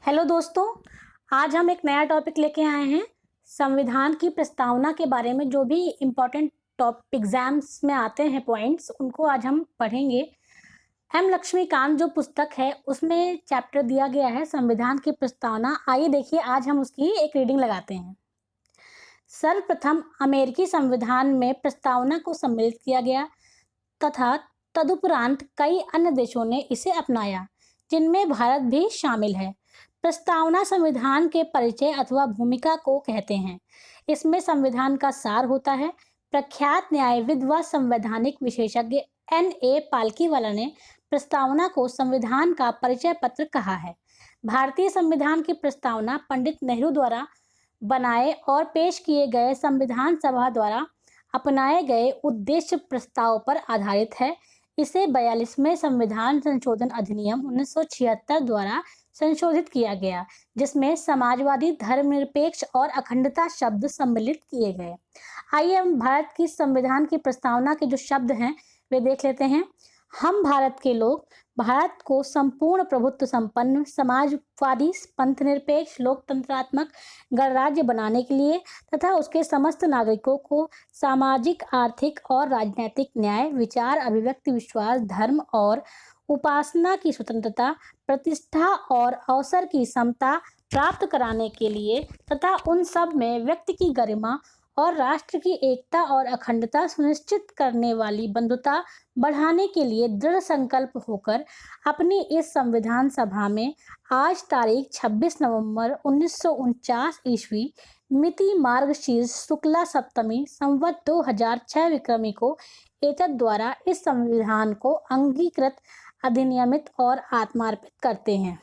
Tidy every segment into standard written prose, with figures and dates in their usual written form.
Hello दोस्तों, आज हम एक नया टॉपिक लेके आए हैं। संविधान की प्रस्तावना के बारे में जो भी इम्पोर्टेंट टॉप एग्जाम्स में आते हैं पॉइंट्स, उनको आज हम पढ़ेंगे। एम लक्ष्मीकांत जो पुस्तक है उसमें चैप्टर दिया गया है संविधान की प्रस्तावना। आइए देखिए, आज हम उसकी एक रीडिंग लगाते हैं। सर्वप्रथम अमेरिकी संविधान में प्रस्तावना को सम्मिलित किया गया तथा तदुपरांत कई अन्य देशों ने इसे अपनाया, जिनमें भारत भी शामिल है। प्रस्तावना संविधान के परिचय अथवा भूमिका को कहते हैं। इसमें संविधान का सार होता है। प्रख्यात न्यायविद व संवैधानिक विशेषज्ञ N.A. पालकीवाला ने प्रस्तावना को संविधान का परिचय पत्र कहा है। भारतीय संविधान की प्रस्तावना पंडित नेहरू द्वारा बनाए और पेश किए गए संविधान सभा द्वारा अपनाए गए उद्देश्य प्रस्ताव पर आधारित है। इसे 42वें संविधान संशोधन अधिनियम 1976 द्वारा संशोधित किया गया, जिसमें समाजवादी, धर्मनिरपेक्ष और अखंडता शब्द सम्मिलित किए गए। आइए हम भारत की संविधान की प्रस्तावना के जो शब्द हैं वे देख लेते हैं। हम भारत के लोग भारत को संपूर्ण प्रभुत्व संपन्न, समाजवादी, पंथनिरपेक्ष, लोकतंत्रात्मक गणराज्य बनाने के लिए तथा उसके समस्त नागरिकों को सामाजिक, आर्थिक और राजनीतिक न्याय, विचार, अभिव्यक्ति, विश्वास, धर्म और उपासना की स्वतंत्रता, प्रतिष्ठा और अवसर की समता प्राप्त कराने के लिए तथा उन सब में व्यक्ति की गरिमा और राष्ट्र की एकता और अखंडता सुनिश्चित करने वाली बंधुता बढ़ाने के लिए दृढ़ संकल्प होकर अपनी इस संविधान सभा में आज तारीख 26 नवंबर 1949 ईस्वी मिति मार्गशीर्ष शुक्ला सप्तमी संवत 2006 विक्रमी को एतद द्वारा इस संविधान को अंगीकृत, अधिनियमित और आत्मार्पित करते हैं।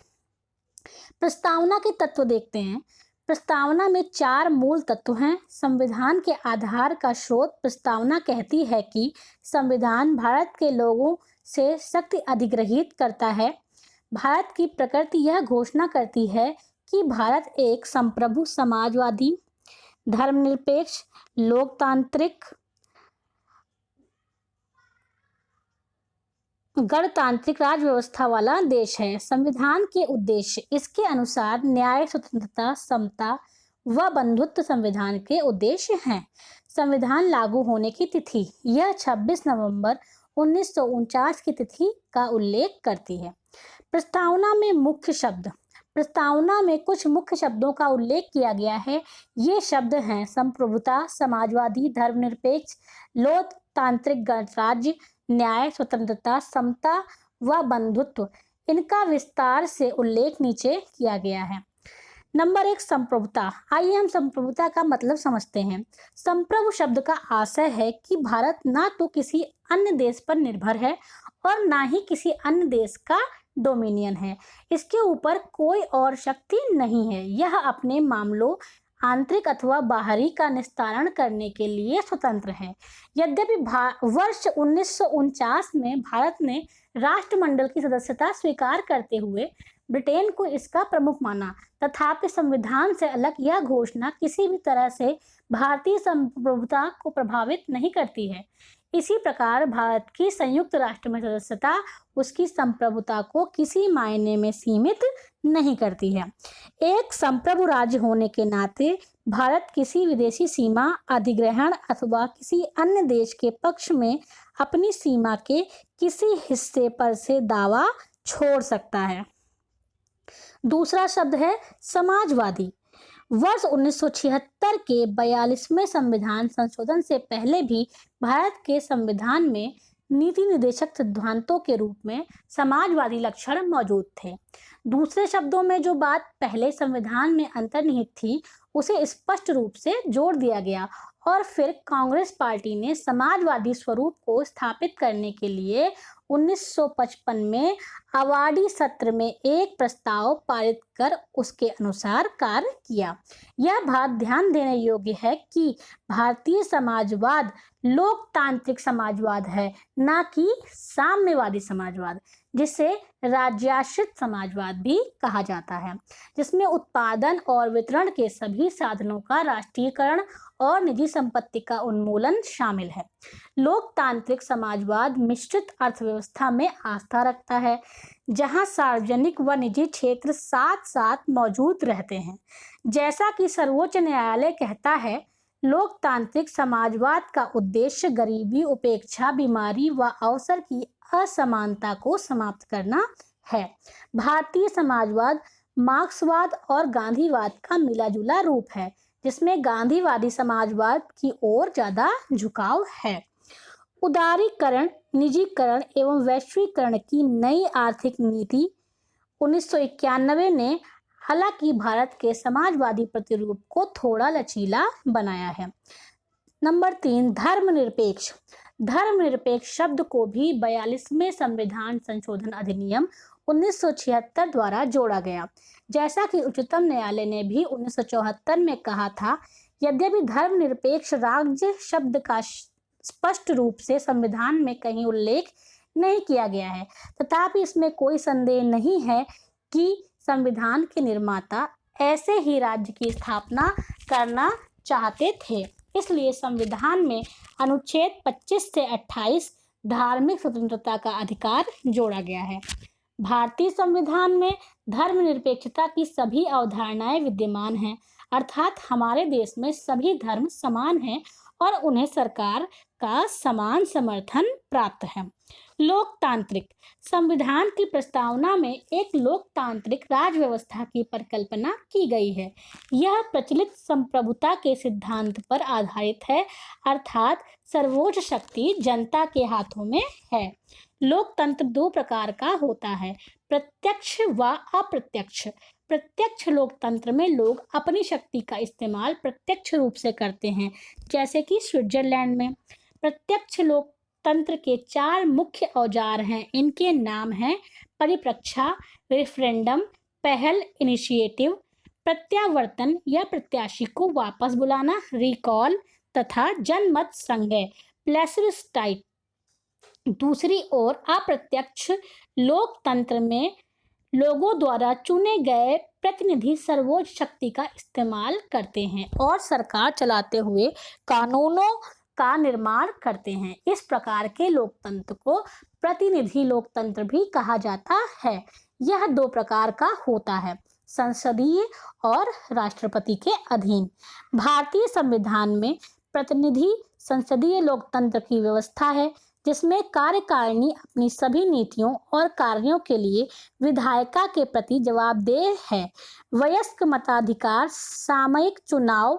प्रस्तावना के तत्व देखते हैं। प्रस्तावना में 4 मूल तत्व हैं। संविधान के आधार का स्रोत। प्रस्तावना कहती है कि संविधान भारत के लोगों से शक्ति अधिग्रहित करता है। भारत की प्रकृति यह घोषणा करती है कि भारत एक संप्रभु, समाजवादी, धर्मनिरपेक्ष, लोकतांत्रिक, गणतांत्रिक राज व्यवस्था वाला देश है। संविधान के उद्देश्य इसके अनुसार न्याय, स्वतंत्रता, समता व बंधुत्व संविधान के उद्देश्य हैं। संविधान लागू होने की तिथि यह 26 नवंबर 1949 की तिथि का उल्लेख करती है। प्रस्तावना में मुख्य शब्द। प्रस्तावना में कुछ मुख्य शब्दों का उल्लेख किया गया है। ये शब्द हैं संप्रभुता, समाजवादी, धर्मनिरपेक्ष, लोकतांत्रिक गणराज्य, न्याय, स्वतंत्रता, समता व बंधुत्व। इनका विस्तार से उल्लेख नीचे किया गया है। नंबर 1, संप्रभुता। आइए हम संप्रभुता का मतलब समझते हैं। संप्रभु शब्द का आशय है कि भारत ना तो किसी अन्य देश पर निर्भर है और ना ही किसी अन्य देश का डोमिनियन है। इसके ऊपर कोई और शक्ति नहीं है। यह अपने मामलों, आंतरिक अथवा बाहरी, का निस्तारण करने के लिए स्वतंत्र है। यद्यपि वर्ष 1949 में भारत ने राष्ट्रमंडल की सदस्यता स्वीकार करते हुए ब्रिटेन को इसका प्रमुख माना, तथापि संविधान से अलग यह घोषणा किसी भी तरह से भारतीय संप्रभुता को प्रभावित नहीं करती है। इसी प्रकार भारत की संयुक्त राष्ट्र में सदस्यता उसकी संप्रभुता को किसी मायने में सीमित नहीं करती है। एक संप्रभु राज्य होने के नाते भारत किसी विदेशी सीमा अधिग्रहण अथवा किसी अन्य देश के पक्ष में अपनी सीमा के किसी हिस्से पर से दावा छोड़ सकता है। दूसरा शब्द है समाजवादी। वर्ष 1976 के 42वें संविधान संशोधन से पहले भी भारत के संविधान में नीति निर्देशक सिद्धांतों के रूप में समाजवादी लक्षण मौजूद थे। दूसरे शब्दों में जो बात पहले संविधान में अंतर्निहित थी उसे स्पष्ट रूप से जोड़ दिया गया और फिर कांग्रेस पार्टी ने समाजवादी स्वरूप को स्थापित करने के लिए 1955 में अवार्डी सत्र में एक प्रस्ताव पारित कर उसके अनुसार कार्य किया। यह बात ध्यान देने योग्य है कि भारतीय समाजवाद लोकतांत्रिक समाजवाद है, ना कि साम्यवादी समाजवाद, जिसे राज्याश्रित समाजवाद भी कहा जाता है, जिसमें उत्पादन और वितरण के सभी साधनों का राष्ट्रीयकरण और निजी संपत्ति का उन्मूलन शामिल है। लोकतांत्रिक समाजवाद मिश्रित अर्थव्यवस्था में आस्था रखता है, जहां सार्वजनिक व निजी क्षेत्र साथ साथ मौजूद रहते हैं। जैसा कि सर्वोच्च न्यायालय कहता है, लोकतांत्रिक समाजवाद का उद्देश्य गरीबी, उपेक्षा, बीमारी व अवसर की असमानता को समाप्त करना है। भारतीय समाजवाद मार्क्सवाद और गांधीवाद का मिला-जुला रूप है, जिसमें गांधीवादी समाजवाद की ओर ज्यादा झुकाव है। उदारीकरण, निजीकरण एवं वैश्वीकरण की नई आर्थिक नीति 1991 ने हालांकि भारत के समाजवादी प्रतिरूप को थोड़ा लचीला बनाया है। नंबर 3, धर्मनिरपेक्ष। धर्मनिरपेक्ष शब्द को भी 42वें संविधान संशोधन अधिनियम 1976 द्वारा जोड़ा गया। जैसा कि उच्चतम न्यायालय ने भी 1974 में कहा था, यद्यपि धर्मनिरपेक्ष राज्य शब्द का स्पष्ट रूप से संविधान में कहीं उल्लेख नहीं किया गया है, तथापि इसमें कोई संदेह नहीं है कि संविधान के निर्माता ऐसे ही राज्य की स्थापना करना चाहते थे। इसलिए संविधान में अनुच्छेद 25 से 28 धार्मिक स्वतंत्रता का अधिकार जोड़ा गया है। भारतीय संविधान में धर्मनिरपेक्षता की सभी अवधारणाएं विद्यमान हैं, अर्थात हमारे देश में सभी धर्म समान हैं और उन्हें सरकार का समान समर्थन प्राप्त है। लोकतांत्रिक संविधान की प्रस्तावना में एक लोकतांत्रिक राज व्यवस्था की परिकल्पना की गई है। यह प्रचलित संप्रभुता के सिद्धांत पर आधारित है, अर्थात सर्वोच्च शक्ति जनता के हाथों में है। लोकतंत्र दो प्रकार का होता है, प्रत्यक्ष व अप्रत्यक्ष। प्रत्यक्ष लोकतंत्र में लोग अपनी शक्ति का इस्तेमाल प्रत्यक्ष रूप से करते हैं, जैसे कि स्विट्जरलैंड में। प्रत्यक्ष लोकतंत्र के 4 मुख्य औजार हैं। इनके नाम हैं परिप्रेक्षा, रेफरेंडम, पहल इनिशिएटिव, प्रत्यावर्तन या प्रत्याशी को वापस बुलाना, रिकॉल, तथा जनमत संग्रह, प्लेसिस्टाइट। दूसरी ओर अप्रत्यक्ष लोकतंत्र में लोगों द्वारा चुने गए प्रतिनिधि सर्वोच्च शक्ति का इस्तेमाल करते हैं और सरकार चलाते हुए कानूनों का निर्माण करते हैं। इस प्रकार के लोकतंत्र को प्रतिनिधि लोकतंत्र भी कहा जाता है। यह 2 प्रकार का होता है, संसदीय और राष्ट्रपति के अधीन। भारतीय संविधान में प्रतिनिधि संसदीय लोकतंत्र की व्यवस्था है, जिसमें कार्यकारिणी अपनी सभी नीतियों और कार्यों के लिए विधायिका के प्रति जवाबदेह है। वयस्क मताधिकार, सामयिक चुनाव,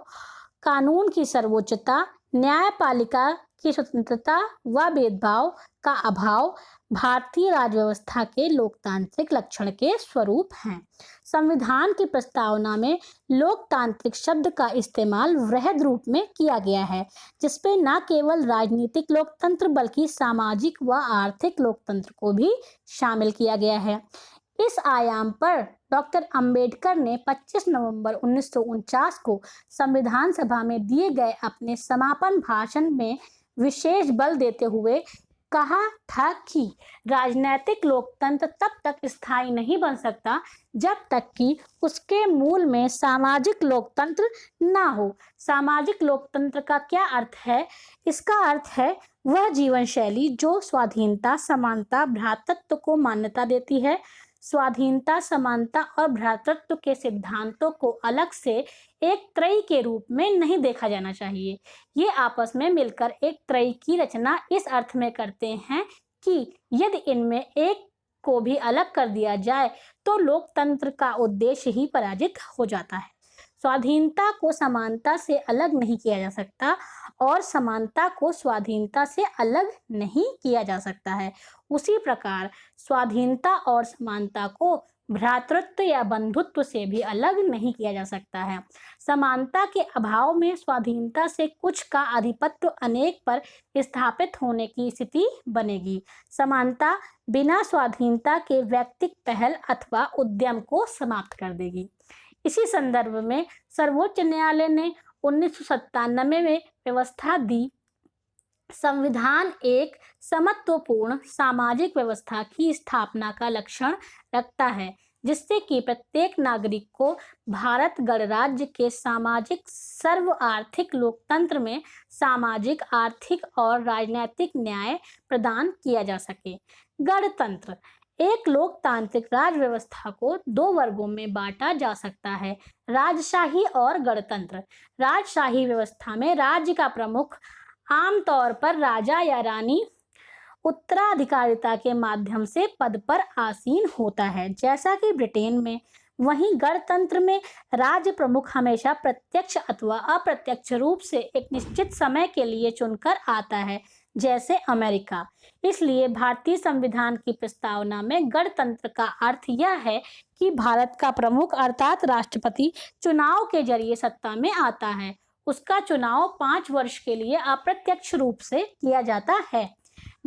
कानून की सर्वोच्चता, न्यायपालिका की स्वतंत्रता व भेदभाव का अभाव भारतीय राजव्यवस्था के लोकतांत्रिक लक्षण के स्वरूप हैं। संविधान की प्रस्तावना में लोकतांत्रिक शब्द का इस्तेमाल वृहद रूप में किया गया है, जिसपे न केवल राजनीतिक लोकतंत्र बल्कि सामाजिक व आर्थिक लोकतंत्र को भी शामिल किया गया है। इस आयाम पर डॉक्टर अंबेडकर ने 25 नवंबर 1949 को संविधान सभा में दिए गए अपने समापन भाषण में विशेष बल देते हुए कहा था कि राजनीतिक लोकतंत्र तब तक स्थायी नहीं बन सकता जब तक कि उसके मूल में सामाजिक लोकतंत्र ना हो। सामाजिक लोकतंत्र का क्या अर्थ है? इसका अर्थ है वह जीवन शैली जो स्वाधीनता, समानता, भ्रातृत्व को मान्यता देती है। स्वाधीनता, समानता और भ्रातृत्व के सिद्धांतों को अलग से एक त्रयी के रूप में नहीं देखा जाना चाहिए। ये आपस में मिलकर एक त्रयी की रचना इस अर्थ में करते हैं कि यदि इनमें एक को भी अलग कर दिया जाए तो लोकतंत्र का उद्देश्य ही पराजित हो जाता है। स्वाधीनता को समानता से अलग नहीं किया जा सकता और समानता को स्वाधीनता से अलग नहीं किया जा सकता है। उसी प्रकार स्वाधीनता और समानता को भ्रातृत्व या बंधुत्व से भी अलग नहीं किया जा सकता है। समानता के अभाव में स्वाधीनता से कुछ का आधिपत्य अनेक पर स्थापित होने की स्थिति बनेगी। समानता बिना स्वाधीनता के व्यक्तिगत पहल अथवा उद्यम को समाप्त कर देगी। इसी संदर्भ में सर्वोच्च न्यायालय ने 1997 में व्यवस्था दी, संविधान एक समत्वपूर्ण सामाजिक व्यवस्था की स्थापना का लक्षण रखता है, जिससे कि प्रत्येक नागरिक को भारत गणराज्य के सामाजिक सर्व आर्थिक लोकतंत्र में सामाजिक, आर्थिक और राजनीतिक न्याय प्रदान किया जा सके। गणतंत्र एक लोकतांत्रिक राज व्यवस्था को दो वर्गों में बांटा जा सकता है, राजशाही और गणतंत्र। राजशाही व्यवस्था में राज्य का प्रमुख आमतौर पर राजा या रानी उत्तराधिकारिता के माध्यम से पद पर आसीन होता है, जैसा कि ब्रिटेन में। वहीं गणतंत्र में राज्य प्रमुख हमेशा प्रत्यक्ष अथवा अप्रत्यक्ष रूप से एक निश्चित समय के लिए चुनकर आता है, जैसे अमेरिका। इसलिए भारतीय संविधान की प्रस्तावना में गणतंत्र का अर्थ यह है कि भारत का प्रमुख अर्थात राष्ट्रपति चुनाव के जरिए सत्ता में आता है। उसका चुनाव 5 वर्ष के लिए अप्रत्यक्ष रूप से किया जाता है।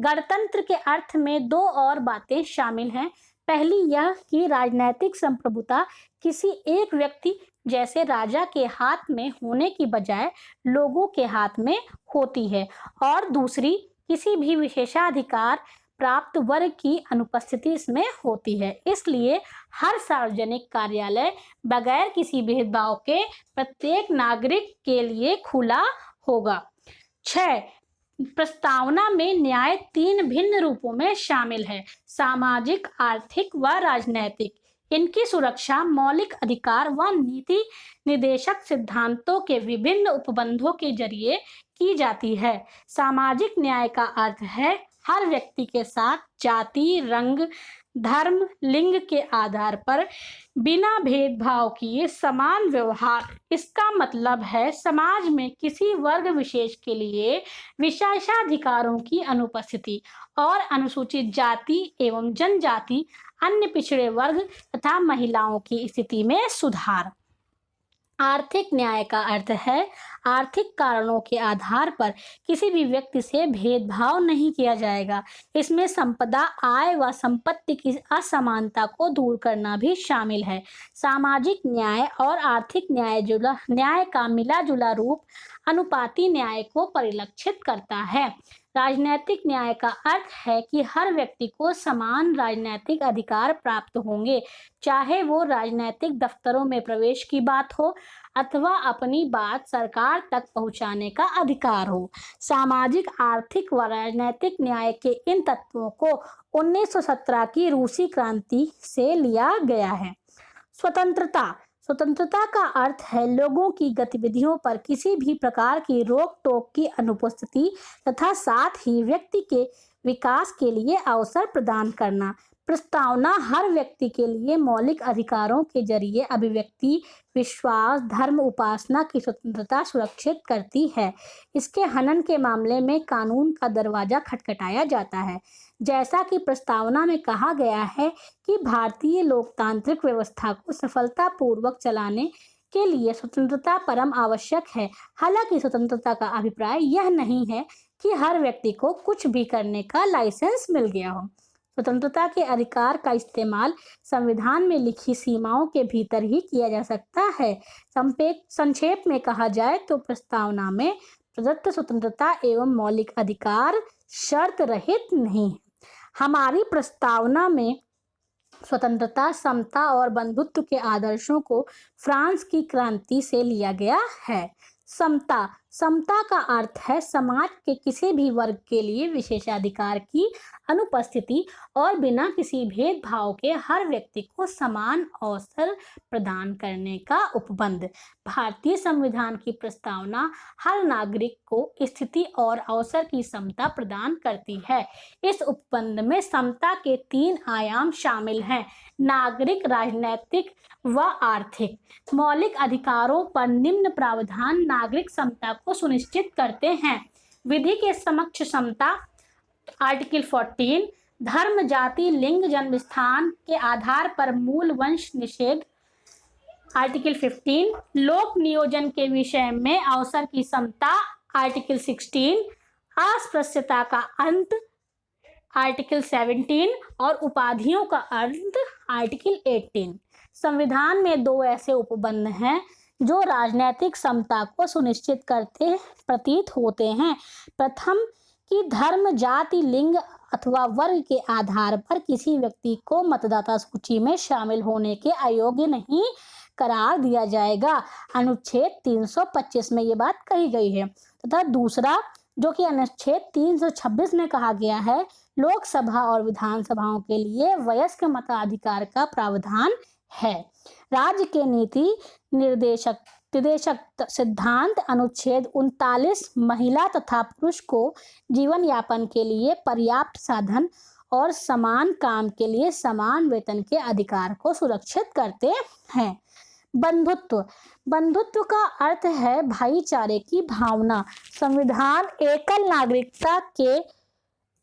गणतंत्र के अर्थ में दो और बातें शामिल हैं। पहली यह कि राजनीतिक संप्रभुता किसी एक व्यक्ति जैसे राजा के हाथ में होने की बजाय लोगों के हाथ में होती है, और दूसरी किसी भी विशेषाधिकार प्राप्त वर्ग की अनुपस्थिति इसमें होती है। इसलिए हर सार्वजनिक कार्यालय बगैर किसी भेदभाव के प्रत्येक नागरिक के लिए खुला होगा। 6. प्रस्तावना में न्याय 3 भिन्न रूपों में शामिल है, सामाजिक, आर्थिक व राजनैतिक। इनकी सुरक्षा मौलिक अधिकार व नीति निर्देशक सिद्धांतों के विभिन्न उपबंधों के जरिए की जाती है। सामाजिक न्याय का अर्थ है हर व्यक्ति के साथ जाति, रंग, धर्म, लिंग के आधार पर बिना भेदभाव किए समान व्यवहार। इसका मतलब है समाज में किसी वर्ग विशेष के लिए विशेषाधिकारों की अनुपस्थिति और अनुसूचित जाति एवं जनजाति, अन्य पिछड़े वर्ग तथा महिलाओं की स्थिति में सुधार। आर्थिक न्याय का अर्थ है आर्थिक कारणों के आधार पर किसी भी व्यक्ति से भेदभाव नहीं किया जाएगा। इसमें संपदा, आय व संपत्ति की असमानता को दूर करना भी शामिल है। सामाजिक न्याय और आर्थिक न्याय का मिला जुला रूप अनुपाती न्याय को परिलक्षित करता है। राजनैतिक न्याय का अर्थ है कि हर व्यक्ति को समान राजनीतिक अधिकार प्राप्त होंगे, चाहे वो राजनीतिक दफ्तरों में प्रवेश की बात हो अथवा अपनी बात सरकार तक पहुंचाने का अधिकार हो। सामाजिक, आर्थिक व राजनीतिक न्याय के इन तत्वों को 1917 की रूसी क्रांति से लिया गया है। स्वतंत्रता का अर्थ है लोगों की गतिविधियों पर किसी भी प्रकार की रोक टोक की अनुपस्थिति तथा साथ ही व्यक्ति के विकास के लिए अवसर प्रदान करना। प्रस्तावना हर व्यक्ति के लिए मौलिक अधिकारों के जरिए अभिव्यक्ति, विश्वास, धर्म उपासना की स्वतंत्रता सुरक्षित करती है। इसके हनन के मामले में कानून का दरवाजा खटखटाया जाता है। जैसा कि प्रस्तावना में कहा गया है कि भारतीय लोकतांत्रिक व्यवस्था को सफलतापूर्वक चलाने के लिए स्वतंत्रता परम आवश्यक है। हालांकि स्वतंत्रता का अभिप्राय यह नहीं है कि हर व्यक्ति को कुछ भी करने का लाइसेंस मिल गया हो। स्वतंत्रता के अधिकार का इस्तेमाल संविधान में लिखी सीमाओं के भीतर ही किया जा सकता है। संक्षेप में कहा जाए तो प्रस्तावना में प्रदत्त स्वतंत्रता एवं मौलिक अधिकार शर्त रहित नहीं है। हमारी प्रस्तावना में स्वतंत्रता, समता और बंधुत्व के आदर्शों को फ्रांस की क्रांति से लिया गया है। समता का अर्थ है समाज के किसी भी वर्ग के लिए विशेषाधिकार की अनुपस्थिति और बिना किसी भेदभाव के हर व्यक्ति को समान अवसर प्रदान करने का उपबंध। भारतीय संविधान की प्रस्तावना हर नागरिक को स्थिति और अवसर की समता प्रदान करती है। इस उपबंध में समता के 3 आयाम शामिल हैं: नागरिक, राजनैतिक व आर्थिक। मौलिक अधिकारों पर निम्न प्रावधान नागरिक समता को सुनिश्चित करते हैं: विधि के समक्ष समता, आर्टिकल 14, धर्म, जाति, लिंग, जन्मस्थान के आधार पर मूल वंश निषेध, आर्टिकल 15, लोक नियोजन के विषय में अवसर की समता, आर्टिकल 16, अस्पृश्यता का अंत, आर्टिकल 17 और उपाधियों का अंत, आर्टिकल 18। संविधान में 2 ऐसे उपबंध हैं जो राजनीतिक समता को सुनिश्चित करते प्रतीत होते हैं। प्रथम कि धर्म, जाति, लिंग अथवा वर्ग के आधार पर किसी व्यक्ति को मतदाता सूची में शामिल होने के अयोग्य नहीं करार दिया जाएगा। अनुच्छेद 325 में ये बात कही गई है। तथा दूसरा जो कि अनुच्छेद 326 में कहा गया है, लोकसभा और विधानसभाओं के लिए वयस्क मताधिकार का प्रावधान है। राज्य के नीति निर्देशक सिद्धांत अनुच्छेद 39 महिला तथा पुरुष को जीवन यापन के लिए पर्याप्त साधन और समान काम के लिए समान वेतन के अधिकार को सुरक्षित करते हैं। बंधुत्व का अर्थ है भाईचारे की भावना। संविधान एकल नागरिकता के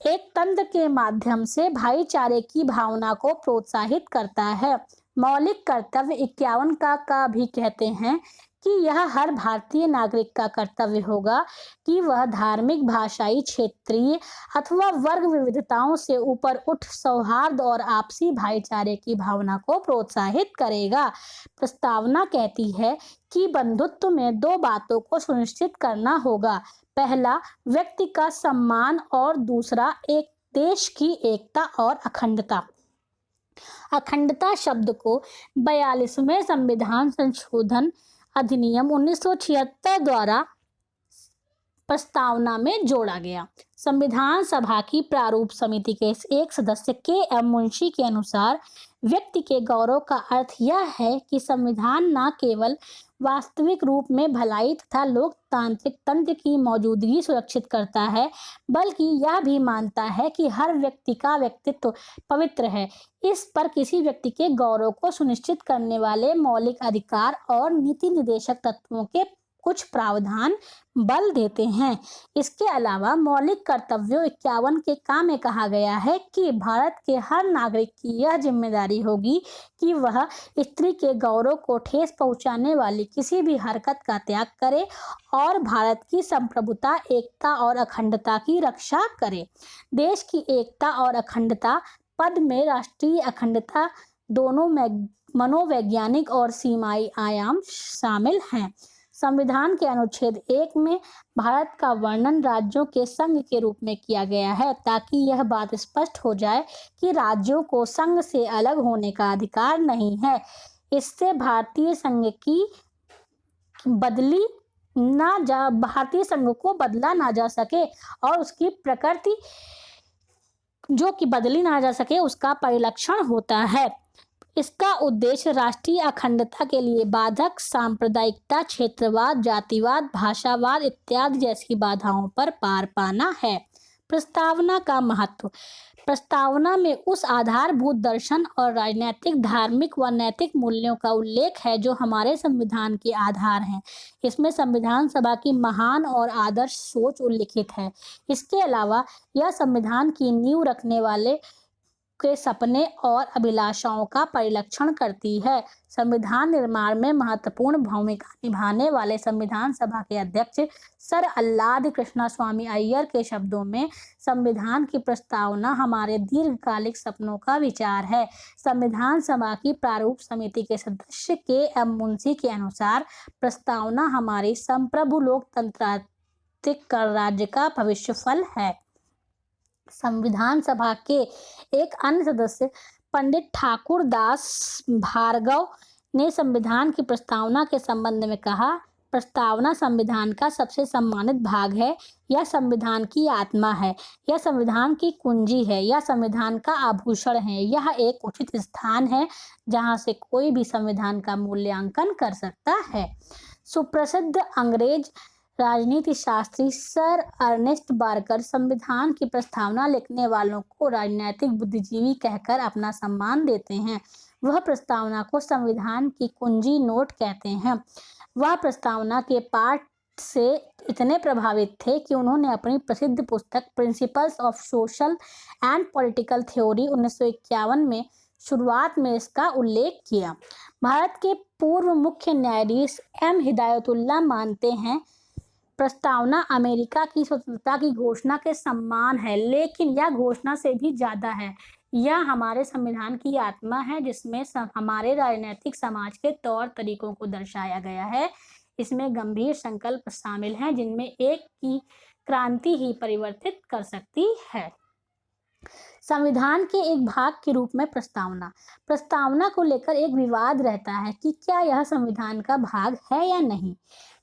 एक तंत्र के माध्यम से भाईचारे की भावना को प्रोत्साहित करता है। मौलिक कर्तव्य 51 का भी कहते हैं कि यह हर भारतीय नागरिक का कर्तव्य होगा कि वह धार्मिक, भाषाई, क्षेत्रीय अथवा वर्ग विविधताओं से ऊपर उठ सौहार्द और आपसी भाईचारे की भावना को प्रोत्साहित करेगा। प्रस्तावना कहती है कि बंधुत्व में 2 बातों को सुनिश्चित करना होगा। पहला, व्यक्ति का सम्मान और दूसरा, एक देश की एकता और अखंडता। अखंडता शब्द को 42वें संविधान संशोधन अधिनियम 1976 द्वारा प्रस्तावना में जोड़ा गया। संविधान सभा की प्रारूप समिति के एक सदस्य के.एम. मुंशी के अनुसार व्यक्ति के गौरव का अर्थ यह है कि संविधान न केवल वास्तविक रूप में भलाई तथा लोकतांत्रिक तंत्र की मौजूदगी सुरक्षित करता है, बल्कि यह भी मानता है कि हर व्यक्ति का व्यक्तित्व पवित्र है। इस पर किसी व्यक्ति के गौरव को सुनिश्चित करने वाले मौलिक अधिकार और नीति निर्देशक तत्वों के कुछ प्रावधान बल देते हैं। इसके अलावा मौलिक कर्तव्यों 51 के का में कहा गया है कि भारत के हर नागरिक की यह जिम्मेदारी होगी कि वह स्त्री के गौरव को ठेस पहुंचाने वाली किसी भी हरकत का त्याग करे और भारत की संप्रभुता, एकता और अखंडता की रक्षा करे। देश की एकता और अखंडता पद में राष्ट्रीय अखंडता दोनों में मनोवैज्ञानिक और सीमाई आयाम शामिल हैं। संविधान के अनुच्छेद 1 में भारत का वर्णन राज्यों के संघ के रूप में किया गया है, ताकि यह बात स्पष्ट हो जाए कि राज्यों को संघ से अलग होने का अधिकार नहीं है। इससे भारतीय संघ को बदला ना जा सके और उसकी प्रकृति जो कि बदली ना जा सके उसका परिलक्षण होता है। इसका उद्देश्य राष्ट्रीय अखंडता के लिए बाधक सांप्रदायिकता, क्षेत्रवाद, जातिवाद, भाषावाद इत्यादि जैसी बाधाओं पर पार पाना है। प्रस्तावना का महत्व। प्रस्तावना में उस आधारभूत दर्शन और राजनीतिक, धार्मिक व नैतिक मूल्यों का उल्लेख है जो हमारे संविधान के आधार हैं। इसमें संविधान सभा की महान और आदर्श सोच उल्लिखित है। इसके अलावा यह संविधान की नींव रखने वाले के सपने और अभिलाषाओं का परिलक्षण करती है। संविधान निर्माण में महत्वपूर्ण भूमिका निभाने वाले संविधान सभा के अध्यक्ष सर अल्लाद कृष्णस्वामी अय्यर के शब्दों में, संविधान की प्रस्तावना हमारे दीर्घकालिक सपनों का विचार है। संविधान सभा की प्रारूप समिति के सदस्य के.एम. मुंशी के अनुसार प्रस्तावना हमारी संप्रभु लोकतांत्रिक राज्य का भविष्य फल है। संविधान सभा के एक अन्य सदस्य पंडित ठाकुर दास भार्गव ने संविधान की प्रस्तावना के संबंध में कहा, प्रस्तावना संविधान का सबसे सम्मानित भाग है। यह संविधान की आत्मा है, यह संविधान की कुंजी है, यह संविधान का आभूषण है। यह एक उचित स्थान है जहां से कोई भी संविधान का मूल्यांकन कर सकता है। सुप्रसिद्ध अंग्रेज राजनीति शास्त्री सर अर्नेस्ट बार्कर संविधान की प्रस्तावना लिखने वालों को राजनीतिक बुद्धिजीवी कहकर अपना सम्मान देते हैं। वह प्रस्तावना को संविधान की कुंजी नोट कहते हैं। वह प्रस्तावना के पाठ से इतने प्रभावित थे कि उन्होंने अपनी प्रसिद्ध पुस्तक principles of social and political theory 1951 में शुरुआत में इसका उल्लेख किया। भारत के पूर्व मुख्य न्यायाधीश एम. हिदायतुल्लाह मानते हैं, प्रस्तावना अमेरिका की स्वतंत्रता की घोषणा के समान है, लेकिन यह घोषणा से भी ज्यादा है। यह हमारे संविधान की आत्मा है, जिसमें हमारे राजनीतिक समाज के तौर तरीकों को दर्शाया गया है। इसमें गंभीर संकल्प शामिल हैं, जिनमें एक की क्रांति ही परिवर्तित कर सकती है। संविधान के एक भाग के रूप में प्रस्तावना को लेकर एक विवाद रहता है कि क्या यह संविधान का भाग है या नहीं।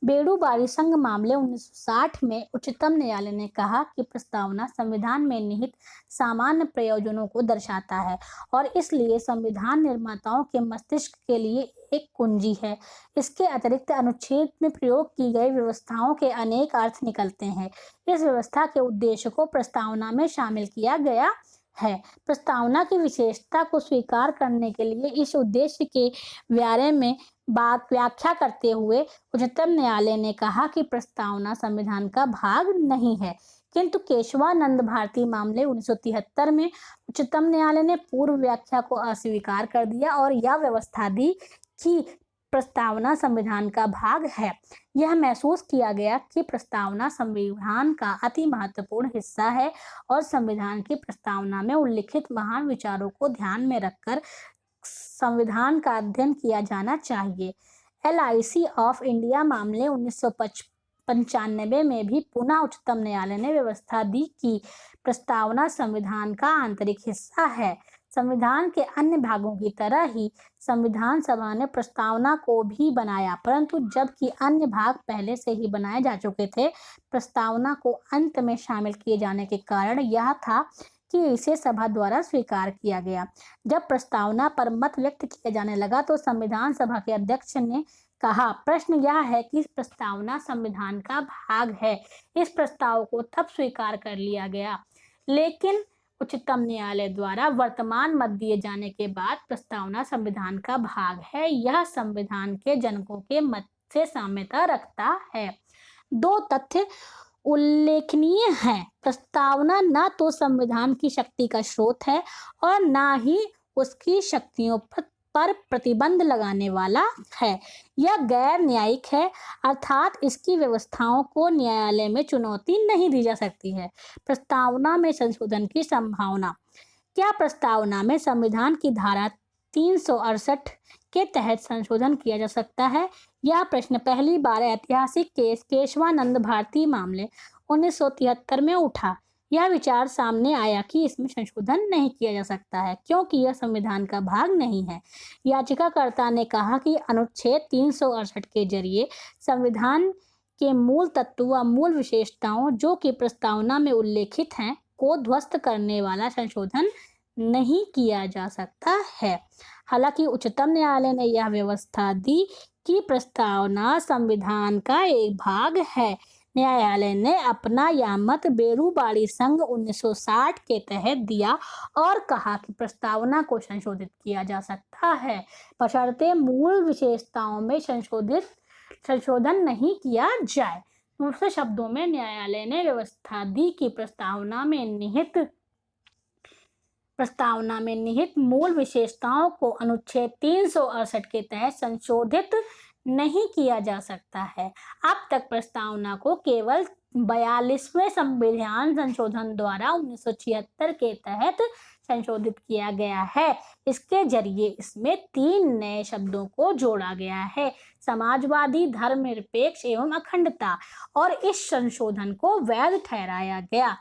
बेड़ू-बारी संघ मामले 1960 में उच्चतम न्यायालय ने कहा कि प्रस्तावना संविधान में निहित सामान्य प्रयोजनों को दर्शाता है और इसलिए संविधान निर्माताओं के मस्तिष्क के लिए एक कुंजी है। इसके अतिरिक्त अनुच्छेद में प्रयोग की गई व्यवस्थाओं के अनेक अर्थ निकलते हैं। इस व्यवस्था के उद्देश्य को प्रस्तावना में शामिल किया गया है। प्रस्तावना की विशेषता को स्वीकार करने के लिए इस उद्देश्य के बारे में व्याख्या करते हुए उच्चतम न्यायालय ने कहा कि प्रस्तावना संविधान का भाग नहीं है। किंतु केशवानंद भारती मामले 1973 में उच्चतम न्यायालय ने पूर्व व्याख्या को अस्वीकार कर दिया और यह व्यवस्था दी कि प्रस्तावना संविधान का भाग है। यह महसूस किया गया कि प्रस्तावना संविधान का अति महत्वपूर्ण हिस्सा है और संविधान की प्रस्तावना में उल्लिखित महान विचारों को ध्यान में रखकर संविधान का अध्ययन किया जाना चाहिए। LIC ऑफ इंडिया मामले 1995 में भी पुनः उच्चतम न्यायालय ने व्यवस्था दी कि प्रस्तावना संविधान का आंतरिक हिस्सा है। संविधान के अन्य भागों की तरह ही संविधान सभा ने प्रस्तावना को भी बनाया, परंतु जबकि अन्य भाग पहले से ही बनाए जा चुके थे, प्रस्तावना को अंत में शामिल किए जाने के कारण यह था कि इसे सभा द्वारा स्वीकार किया गया। जब प्रस्तावना पर मत व्यक्त किया जाने लगा तो संविधान सभा के अध्यक्ष ने कहा, प्रश्न यह है कि प्रस्तावना संविधान का भाग है। इस प्रस्ताव को तब स्वीकार कर लिया गया, लेकिन उच्चतम न्यायालय द्वारा वर्तमान मत दिए जाने के बाद प्रस्तावना संविधान का भाग है। यह संविधान के जनकों के मत से साम्यता रखता है। 2 तथ्य उल्लेखनीय हैं। प्रस्तावना न तो संविधान की शक्ति का स्रोत है और न ही उसकी शक्तियों पर प्रतिबंध लगाने वाला है। यह गैर न्यायिक है, अर्थात इसकी व्यवस्थाओं को न्यायालय में चुनौती नहीं दी जा सकती है। प्रस्तावना में संशोधन की संभावना। क्या प्रस्तावना में संविधान की धारा 368 के तहत संशोधन किया जा सकता है? यह प्रश्न पहली बार ऐतिहासिक केस केशवानंद भारती मामले 1973 में उठा। यह विचार सामने आया कि इसमें संशोधन नहीं किया जा सकता है क्योंकि यह संविधान का भाग नहीं है। याचिकाकर्ता ने कहा कि अनुच्छेद 368 के जरिए संविधान के मूल तत्व व मूल विशेषताओं जो कि प्रस्तावना में उल्लेखित हैं को ध्वस्त करने वाला संशोधन नहीं किया जा सकता है। हालांकि उच्चतम न्यायालय ने यह व्यवस्था दी कि प्रस्तावना संविधान का एक भाग है। न्यायालय ने अपना यह मत बेड़ू-बारी संघ 1960 के तहत दिया और कहा कि प्रस्तावना को संशोधित किया जा सकता है, बशर्ते मूल विशेषताओं में संशोधन नहीं किया जाए। दूसरे शब्दों में न्यायालय ने व्यवस्था दी कि प्रस्तावना में निहित मूल विशेषताओं को अनुच्छेद 368 के तहत संशोधित नहीं किया जा सकता है। अब तक प्रस्तावना को केवल 42वें संविधान संशोधन द्वारा 1976 के तहत संशोधित किया गया है। इसके जरिए इसमें 3 नए शब्दों को जोड़ा गया है, समाजवादी, धर्मनिरपेक्ष एवं अखंडता, और इस संशोधन को वैध ठहराया गया।